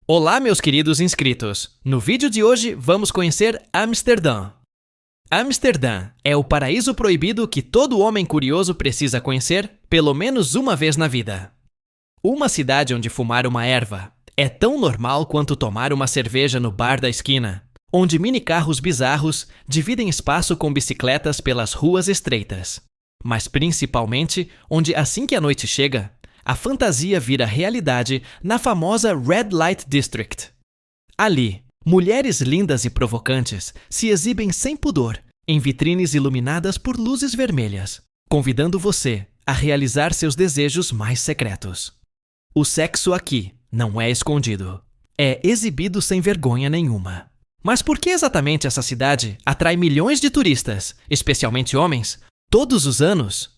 Olá, meus queridos inscritos! No vídeo de hoje vamos conhecer Amsterdã. Amsterdã é o paraíso proibido que todo homem curioso precisa conhecer pelo menos uma vez na vida. Uma cidade onde fumar uma erva é tão normal quanto tomar uma cerveja no bar da esquina, onde mini-carros bizarros dividem espaço com bicicletas pelas ruas estreitas. Mas principalmente onde, assim que a noite chega, a fantasia vira realidade na famosa Red Light District. Ali, mulheres lindas e provocantes se exibem sem pudor em vitrines iluminadas por luzes vermelhas, convidando você a realizar seus desejos mais secretos. O sexo aqui não é escondido, é exibido sem vergonha nenhuma. Mas por que exatamente essa cidade atrai milhões de turistas, especialmente homens, todos os anos?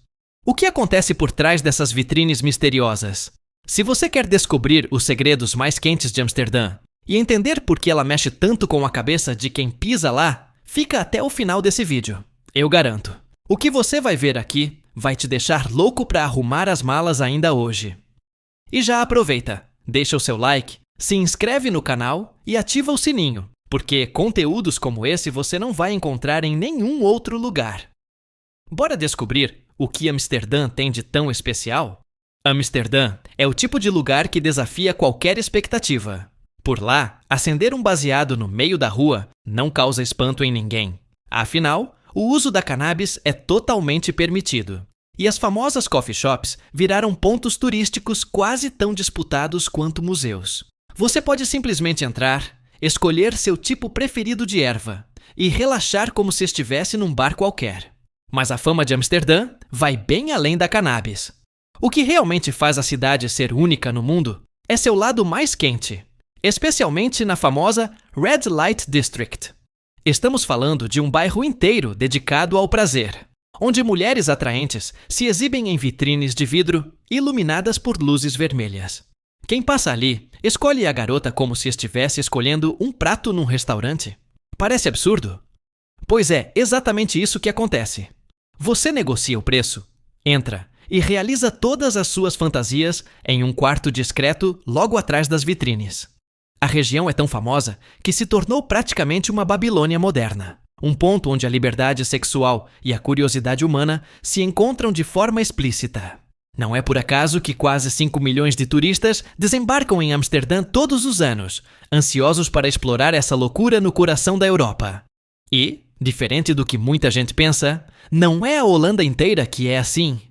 O que acontece por trás dessas vitrines misteriosas? Se você quer descobrir os segredos mais quentes de Amsterdã e entender por que ela mexe tanto com a cabeça de quem pisa lá, fica até o final desse vídeo. Eu garanto. O que você vai ver aqui vai te deixar louco para arrumar as malas ainda hoje. E já aproveita, deixa o seu like, se inscreve no canal e ativa o sininho, porque conteúdos como esse você não vai encontrar em nenhum outro lugar. Bora descobrir o que Amsterdã tem de tão especial? Amsterdã é o tipo de lugar que desafia qualquer expectativa. Por lá, acender um baseado no meio da rua não causa espanto em ninguém. Afinal, o uso da cannabis é totalmente permitido. E as famosas coffee shops viraram pontos turísticos quase tão disputados quanto museus. Você pode simplesmente entrar, escolher seu tipo preferido de erva e relaxar como se estivesse num bar qualquer. Mas a fama de Amsterdã vai bem além da cannabis. O que realmente faz a cidade ser única no mundo é seu lado mais quente, especialmente na famosa Red Light District. Estamos falando de um bairro inteiro dedicado ao prazer, onde mulheres atraentes se exibem em vitrines de vidro iluminadas por luzes vermelhas. Quem passa ali escolhe a garota como se estivesse escolhendo um prato num restaurante. Parece absurdo? Pois é exatamente isso que acontece. Você negocia o preço, entra e realiza todas as suas fantasias em um quarto discreto logo atrás das vitrines. A região é tão famosa que se tornou praticamente uma Babilônia moderna, um ponto onde a liberdade sexual e a curiosidade humana se encontram de forma explícita. Não é por acaso que quase 5 milhões de turistas desembarcam em Amsterdã todos os anos, ansiosos para explorar essa loucura no coração da Europa. E, diferente do que muita gente pensa, não é a Holanda inteira que é assim.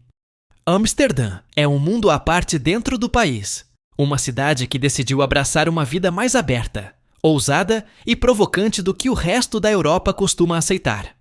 Amsterdã é um mundo à parte dentro do país. Uma cidade que decidiu abraçar uma vida mais aberta, ousada e provocante do que o resto da Europa costuma aceitar.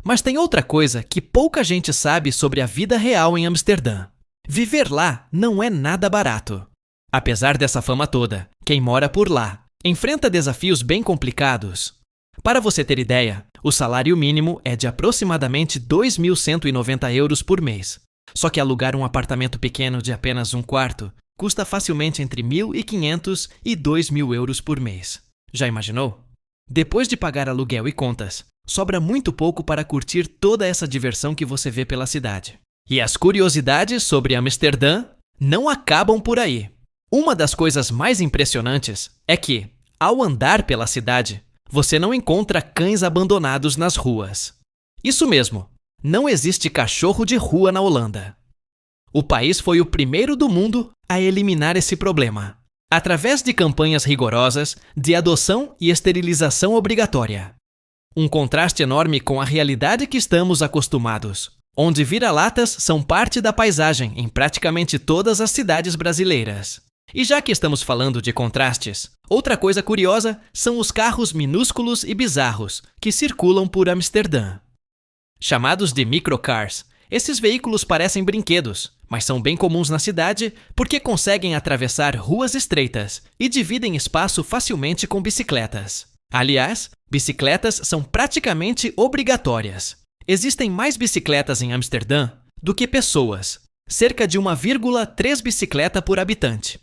Mas tem outra coisa que pouca gente sabe sobre a vida real em Amsterdã. Viver lá não é nada barato. Apesar dessa fama toda, quem mora por lá enfrenta desafios bem complicados. Para você ter ideia, o salário mínimo é de aproximadamente 2.190 euros por mês. Só que alugar um apartamento pequeno de apenas um quarto custa facilmente entre 1.500 e 2.000 euros por mês. Já imaginou? Depois de pagar aluguel e contas, sobra muito pouco para curtir toda essa diversão que você vê pela cidade. E as curiosidades sobre Amsterdã não acabam por aí. Uma das coisas mais impressionantes é que, ao andar pela cidade, você não encontra cães abandonados nas ruas. Isso mesmo, não existe cachorro de rua na Holanda. O país foi o primeiro do mundo a eliminar esse problema, através de campanhas rigorosas de adoção e esterilização obrigatória. Um contraste enorme com a realidade que estamos acostumados, onde vira-latas são parte da paisagem em praticamente todas as cidades brasileiras. E já que estamos falando de contrastes, outra coisa curiosa são os carros minúsculos e bizarros que circulam por Amsterdã. Chamados de microcars, esses veículos parecem brinquedos, mas são bem comuns na cidade porque conseguem atravessar ruas estreitas e dividem espaço facilmente com bicicletas. Aliás, bicicletas são praticamente obrigatórias. Existem mais bicicletas em Amsterdã do que pessoas, cerca de 1,3 bicicleta por habitante.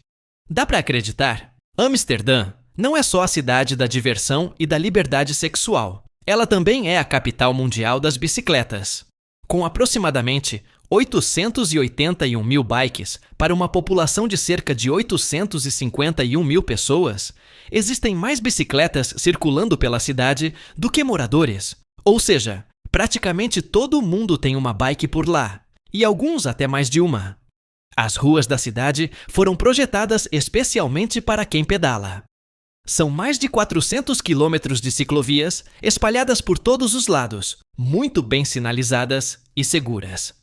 Dá para acreditar? Amsterdã não é só a cidade da diversão e da liberdade sexual. Ela também é a capital mundial das bicicletas. Com aproximadamente 881 mil bikes para uma população de cerca de 851 mil pessoas, existem mais bicicletas circulando pela cidade do que moradores. Ou seja, praticamente todo mundo tem uma bike por lá, e alguns até mais de uma. As ruas da cidade foram projetadas especialmente para quem pedala. São mais de 400 quilômetros de ciclovias espalhadas por todos os lados, muito bem sinalizadas e seguras.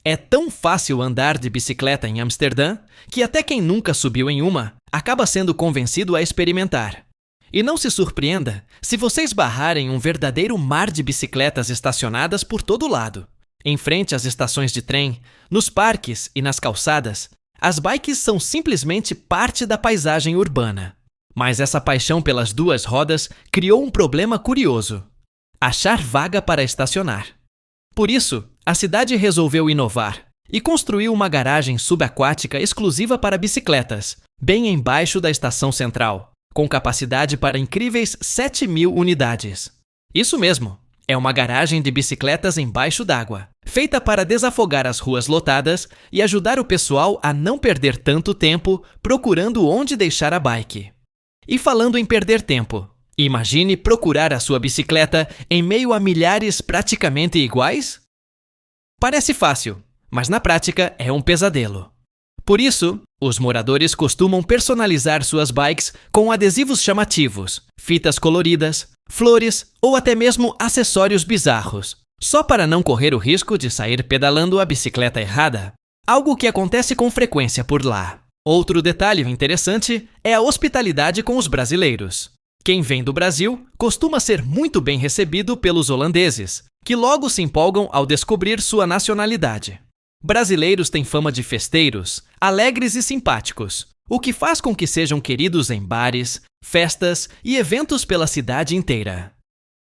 É tão fácil andar de bicicleta em Amsterdã que até quem nunca subiu em uma acaba sendo convencido a experimentar. E não se surpreenda se você esbarrar em um verdadeiro mar de bicicletas estacionadas por todo lado. Em frente às estações de trem, nos parques e nas calçadas, as bikes são simplesmente parte da paisagem urbana. Mas essa paixão pelas duas rodas criou um problema curioso: achar vaga para estacionar. Por isso, a cidade resolveu inovar e construiu uma garagem subaquática exclusiva para bicicletas, bem embaixo da estação central, com capacidade para incríveis 7.000 unidades. Isso mesmo, é uma garagem de bicicletas embaixo d'água, feita para desafogar as ruas lotadas e ajudar o pessoal a não perder tanto tempo procurando onde deixar a bike. E falando em perder tempo, imagine procurar a sua bicicleta em meio a milhares praticamente iguais? Parece fácil, mas na prática é um pesadelo. Por isso, os moradores costumam personalizar suas bikes com adesivos chamativos, fitas coloridas, flores ou até mesmo acessórios bizarros, só para não correr o risco de sair pedalando a bicicleta errada, algo que acontece com frequência por lá. Outro detalhe interessante é a hospitalidade com os brasileiros. Quem vem do Brasil costuma ser muito bem recebido pelos holandeses, que logo se empolgam ao descobrir sua nacionalidade. Brasileiros têm fama de festeiros, alegres e simpáticos, o que faz com que sejam queridos em bares, festas e eventos pela cidade inteira.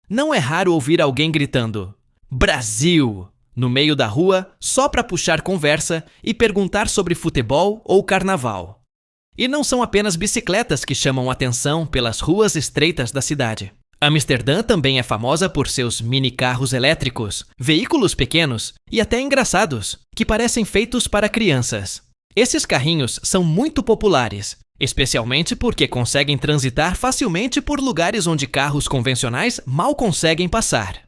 Não é raro ouvir alguém gritando "Brasil!" no meio da rua só para puxar conversa e perguntar sobre futebol ou carnaval. E não são apenas bicicletas que chamam atenção pelas ruas estreitas da cidade. Amsterdã também é famosa por seus mini-carros elétricos, veículos pequenos e até engraçados, que parecem feitos para crianças. Esses carrinhos são muito populares, especialmente porque conseguem transitar facilmente por lugares onde carros convencionais mal conseguem passar.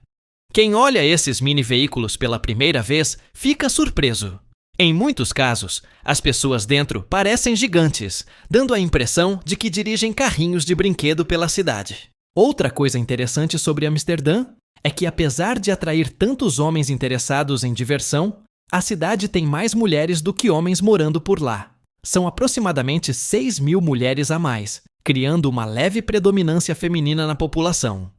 Quem olha esses mini-veículos pela primeira vez fica surpreso. Em muitos casos, as pessoas dentro parecem gigantes, dando a impressão de que dirigem carrinhos de brinquedo pela cidade. Outra coisa interessante sobre Amsterdã é que, apesar de atrair tantos homens interessados em diversão, a cidade tem mais mulheres do que homens morando por lá. São aproximadamente 6.000 mulheres a mais, criando uma leve predominância feminina na população.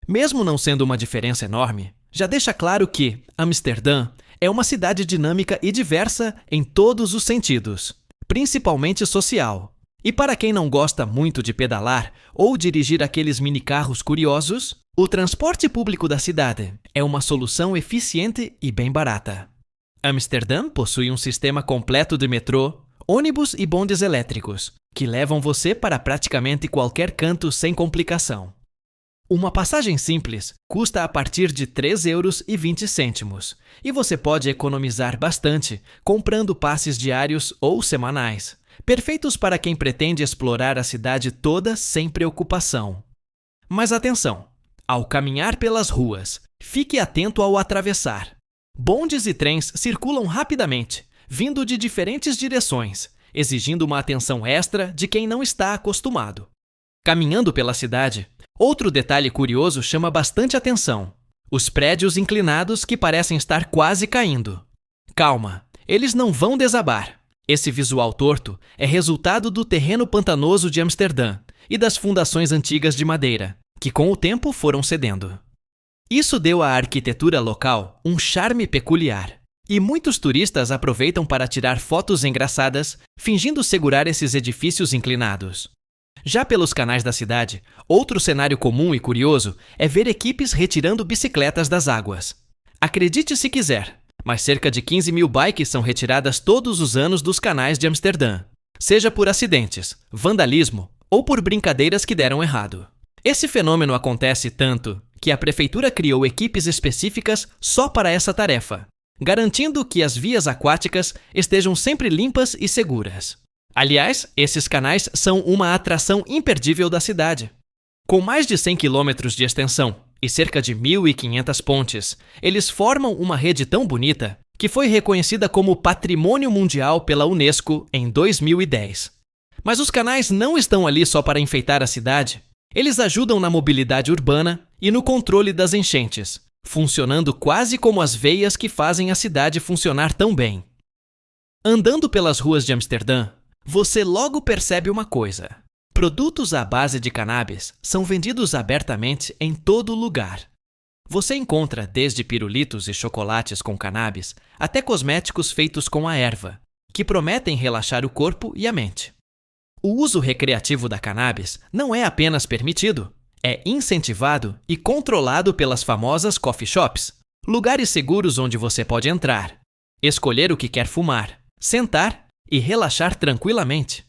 Mesmo não sendo uma diferença enorme, já deixa claro que Amsterdã é uma cidade dinâmica e diversa em todos os sentidos, principalmente social. E para quem não gosta muito de pedalar ou dirigir aqueles mini-carros curiosos, o transporte público da cidade é uma solução eficiente e bem barata. Amsterdã possui um sistema completo de metrô, ônibus e bondes elétricos, que levam você para praticamente qualquer canto sem complicação. Uma passagem simples custa a partir de 3,20 € e você pode economizar bastante comprando passes diários ou semanais, perfeitos para quem pretende explorar a cidade toda sem preocupação. Mas atenção! Ao caminhar pelas ruas, fique atento ao atravessar. Bondes e trens circulam rapidamente, vindo de diferentes direções, exigindo uma atenção extra de quem não está acostumado. Caminhando pela cidade, outro detalhe curioso chama bastante atenção: os prédios inclinados que parecem estar quase caindo. Calma, eles não vão desabar. Esse visual torto é resultado do terreno pantanoso de Amsterdã e das fundações antigas de madeira, que com o tempo foram cedendo. Isso deu à arquitetura local um charme peculiar, e muitos turistas aproveitam para tirar fotos engraçadas, fingindo segurar esses edifícios inclinados. Já pelos canais da cidade, outro cenário comum e curioso é ver equipes retirando bicicletas das águas. Acredite se quiser, mas cerca de 15.000 bikes são retiradas todos os anos dos canais de Amsterdã, seja por acidentes, vandalismo ou por brincadeiras que deram errado. Esse fenômeno acontece tanto que a prefeitura criou equipes específicas só para essa tarefa, garantindo que as vias aquáticas estejam sempre limpas e seguras. Aliás, esses canais são uma atração imperdível da cidade. Com mais de 100 quilômetros de extensão e cerca de 1.500 pontes, eles formam uma rede tão bonita que foi reconhecida como Patrimônio Mundial pela Unesco em 2010. Mas os canais não estão ali só para enfeitar a cidade. Eles ajudam na mobilidade urbana e no controle das enchentes, funcionando quase como as veias que fazem a cidade funcionar tão bem. Andando pelas ruas de Amsterdã, você logo percebe uma coisa. Produtos à base de cannabis são vendidos abertamente em todo lugar. Você encontra desde pirulitos e chocolates com cannabis até cosméticos feitos com a erva, que prometem relaxar o corpo e a mente. O uso recreativo da cannabis não é apenas permitido, é incentivado e controlado pelas famosas coffee shops, lugares seguros onde você pode entrar, escolher o que quer fumar, sentar e relaxar tranquilamente.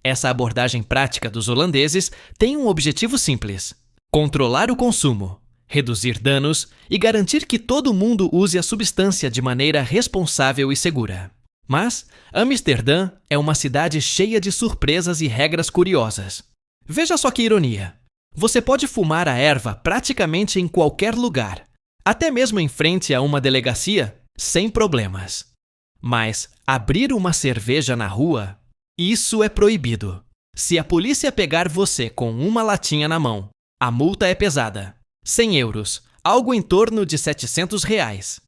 Essa abordagem prática dos holandeses tem um objetivo simples: controlar o consumo, reduzir danos e garantir que todo mundo use a substância de maneira responsável e segura. Mas Amsterdã é uma cidade cheia de surpresas e regras curiosas. Veja só que ironia. Você pode fumar a erva praticamente em qualquer lugar, até mesmo em frente a uma delegacia, sem problemas. Mas abrir uma cerveja na rua, isso é proibido. Se a polícia pegar você com uma latinha na mão, a multa é pesada. 100 euros, algo em torno de R$700.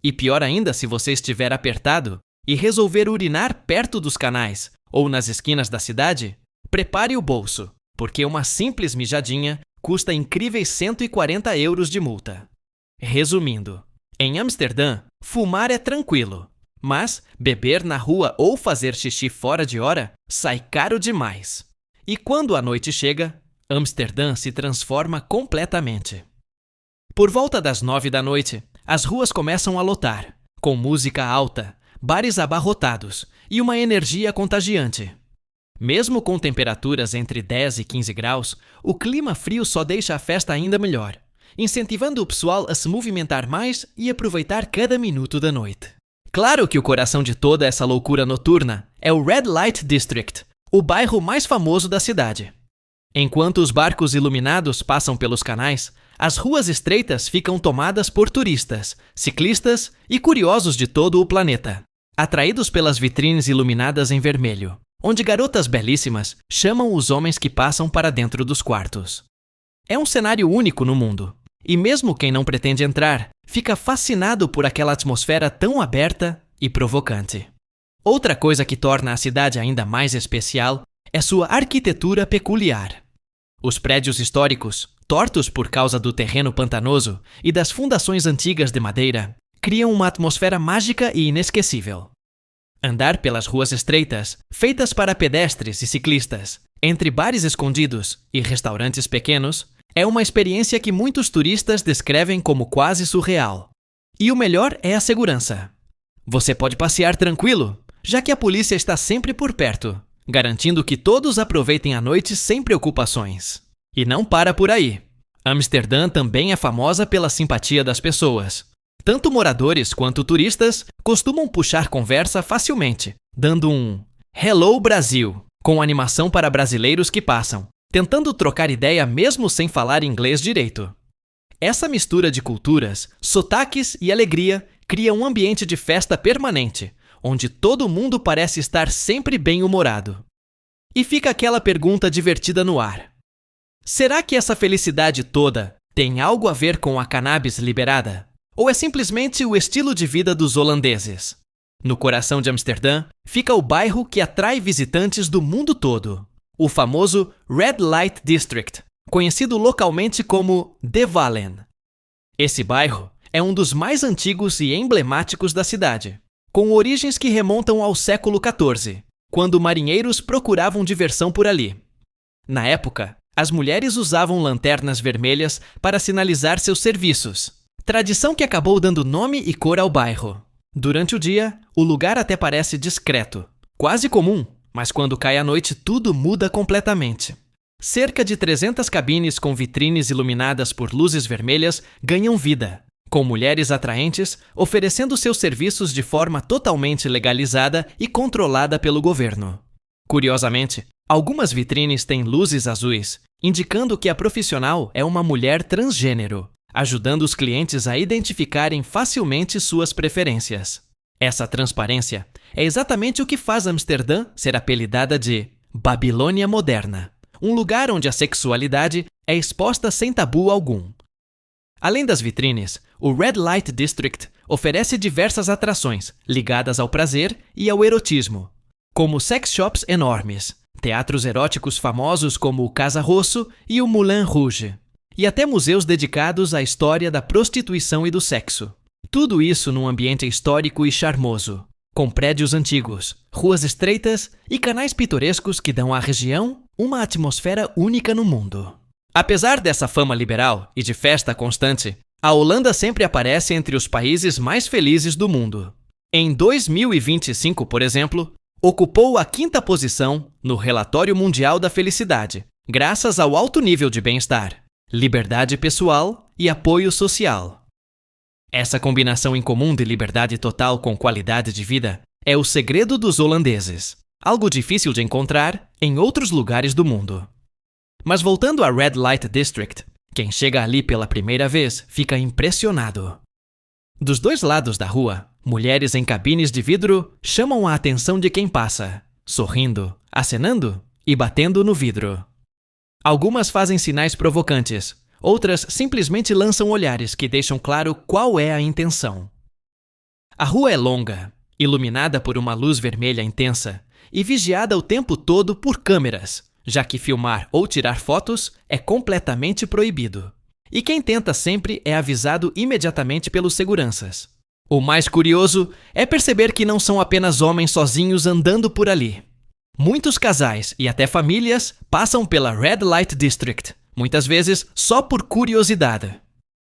E pior ainda se você estiver apertado e resolver urinar perto dos canais ou nas esquinas da cidade, prepare o bolso, porque uma simples mijadinha custa incríveis 140 euros de multa. Resumindo, em Amsterdã, fumar é tranquilo, mas beber na rua ou fazer xixi fora de hora sai caro demais. E quando a noite chega, Amsterdã se transforma completamente. Por volta das 9 da noite, as ruas começam a lotar, com música alta, bares abarrotados e uma energia contagiante. Mesmo com temperaturas entre 10 e 15 graus, o clima frio só deixa a festa ainda melhor, incentivando o pessoal a se movimentar mais e aproveitar cada minuto da noite. Claro que o coração de toda essa loucura noturna é o Red Light District, o bairro mais famoso da cidade. Enquanto os barcos iluminados passam pelos canais, as ruas estreitas ficam tomadas por turistas, ciclistas e curiosos de todo o planeta, atraídos pelas vitrines iluminadas em vermelho, onde garotas belíssimas chamam os homens que passam para dentro dos quartos. É um cenário único no mundo, e mesmo quem não pretende entrar, fica fascinado por aquela atmosfera tão aberta e provocante. Outra coisa que torna a cidade ainda mais especial é sua arquitetura peculiar. Os prédios históricos, tortos por causa do terreno pantanoso e das fundações antigas de madeira, criam uma atmosfera mágica e inesquecível. Andar pelas ruas estreitas, feitas para pedestres e ciclistas, entre bares escondidos e restaurantes pequenos, é uma experiência que muitos turistas descrevem como quase surreal. E o melhor é a segurança. Você pode passear tranquilo, já que a polícia está sempre por perto, garantindo que todos aproveitem a noite sem preocupações. E não para por aí. Amsterdã também é famosa pela simpatia das pessoas. Tanto moradores quanto turistas costumam puxar conversa facilmente, dando um "Hello Brasil", com animação para brasileiros que passam, tentando trocar ideia mesmo sem falar inglês direito. Essa mistura de culturas, sotaques e alegria cria um ambiente de festa permanente, onde todo mundo parece estar sempre bem-humorado. E fica aquela pergunta divertida no ar. Será que essa felicidade toda tem algo a ver com a cannabis liberada? Ou é simplesmente o estilo de vida dos holandeses? No coração de Amsterdã fica o bairro que atrai visitantes do mundo todo, o famoso Red Light District, conhecido localmente como De Wallen. Esse bairro é um dos mais antigos e emblemáticos da cidade, com origens que remontam ao século XIV, quando marinheiros procuravam diversão por ali. Na época, as mulheres usavam lanternas vermelhas para sinalizar seus serviços, tradição que acabou dando nome e cor ao bairro. Durante o dia, o lugar até parece discreto, quase comum, mas quando cai a noite tudo muda completamente. Cerca de 300 cabines com vitrines iluminadas por luzes vermelhas ganham vida, com mulheres atraentes oferecendo seus serviços de forma totalmente legalizada e controlada pelo governo. Curiosamente, algumas vitrines têm luzes azuis, indicando que a profissional é uma mulher transgênero, ajudando os clientes a identificarem facilmente suas preferências. Essa transparência é exatamente o que faz Amsterdã ser apelidada de Babilônia Moderna, um lugar onde a sexualidade é exposta sem tabu algum. Além das vitrines, o Red Light District oferece diversas atrações ligadas ao prazer e ao erotismo, como sex shops enormes, teatros eróticos famosos como o Casa Rosso e o Moulin Rouge, e até museus dedicados à história da prostituição e do sexo. Tudo isso num ambiente histórico e charmoso, com prédios antigos, ruas estreitas e canais pitorescos que dão à região uma atmosfera única no mundo. Apesar dessa fama liberal e de festa constante, a Holanda sempre aparece entre os países mais felizes do mundo. Em 2025, por exemplo, ocupou a 5ª posição no Relatório Mundial da Felicidade, graças ao alto nível de bem-estar, liberdade pessoal e apoio social. Essa combinação incomum de liberdade total com qualidade de vida é o segredo dos holandeses, algo difícil de encontrar em outros lugares do mundo. Mas voltando a Red Light District, quem chega ali pela primeira vez fica impressionado. Dos dois lados da rua, mulheres em cabines de vidro chamam a atenção de quem passa, sorrindo, acenando e batendo no vidro. Algumas fazem sinais provocantes, outras simplesmente lançam olhares que deixam claro qual é a intenção. A rua é longa, iluminada por uma luz vermelha intensa e vigiada o tempo todo por câmeras, já que filmar ou tirar fotos é completamente proibido. E quem tenta sempre é avisado imediatamente pelos seguranças. O mais curioso é perceber que não são apenas homens sozinhos andando por ali. Muitos casais e até famílias passam pela Red Light District, muitas vezes só por curiosidade.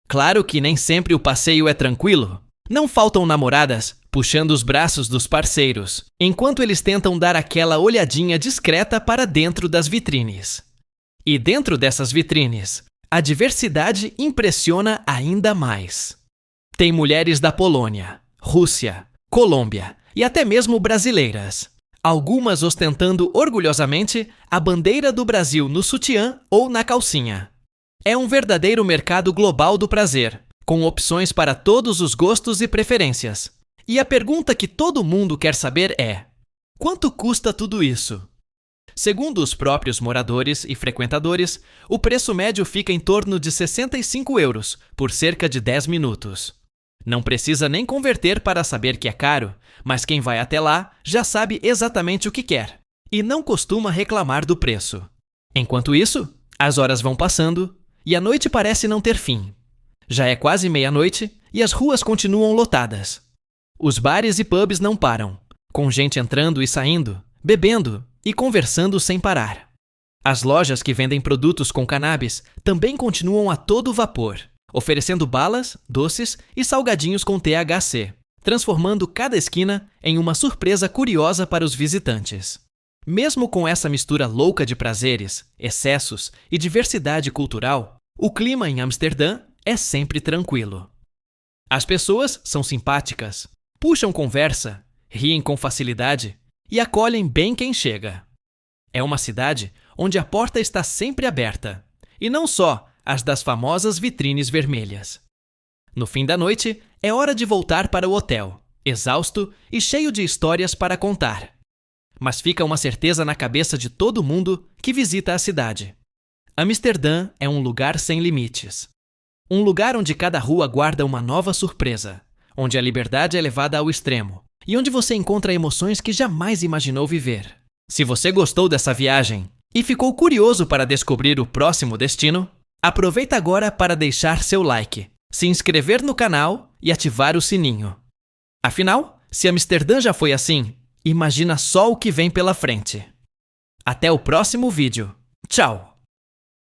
Claro que nem sempre o passeio é tranquilo. Não faltam namoradas puxando os braços dos parceiros, enquanto eles tentam dar aquela olhadinha discreta para dentro das vitrines. E dentro dessas vitrines, a diversidade impressiona ainda mais. Tem mulheres da Polônia, Rússia, Colômbia e até mesmo brasileiras, algumas ostentando orgulhosamente a bandeira do Brasil no sutiã ou na calcinha. É um verdadeiro mercado global do prazer, com opções para todos os gostos e preferências. E a pergunta que todo mundo quer saber é: quanto custa tudo isso? Segundo os próprios moradores e frequentadores, o preço médio fica em torno de 65 € por cerca de 10 minutos. Não precisa nem converter para saber que é caro, mas quem vai até lá já sabe exatamente o que quer e não costuma reclamar do preço. Enquanto isso, as horas vão passando e a noite parece não ter fim. Já é quase meia-noite e as ruas continuam lotadas. Os bares e pubs não param, com gente entrando e saindo, bebendo e conversando sem parar. As lojas que vendem produtos com cannabis também continuam a todo vapor, oferecendo balas, doces e salgadinhos com THC, transformando cada esquina em uma surpresa curiosa para os visitantes. Mesmo com essa mistura louca de prazeres, excessos e diversidade cultural, o clima em Amsterdã é sempre tranquilo. As pessoas são simpáticas, puxam conversa, riem com facilidade e acolhem bem quem chega. É uma cidade onde a porta está sempre aberta, e não só as das famosas vitrines vermelhas. No fim da noite, é hora de voltar para o hotel, exausto e cheio de histórias para contar. Mas fica uma certeza na cabeça de todo mundo que visita a cidade. Amsterdã é um lugar sem limites. Um lugar onde cada rua guarda uma nova surpresa, onde a liberdade é levada ao extremo e onde você encontra emoções que jamais imaginou viver. Se você gostou dessa viagem e ficou curioso para descobrir o próximo destino, aproveita agora para deixar seu like, se inscrever no canal e ativar o sininho. Afinal, se Amsterdã já foi assim, imagina só o que vem pela frente. Até o próximo vídeo. Tchau!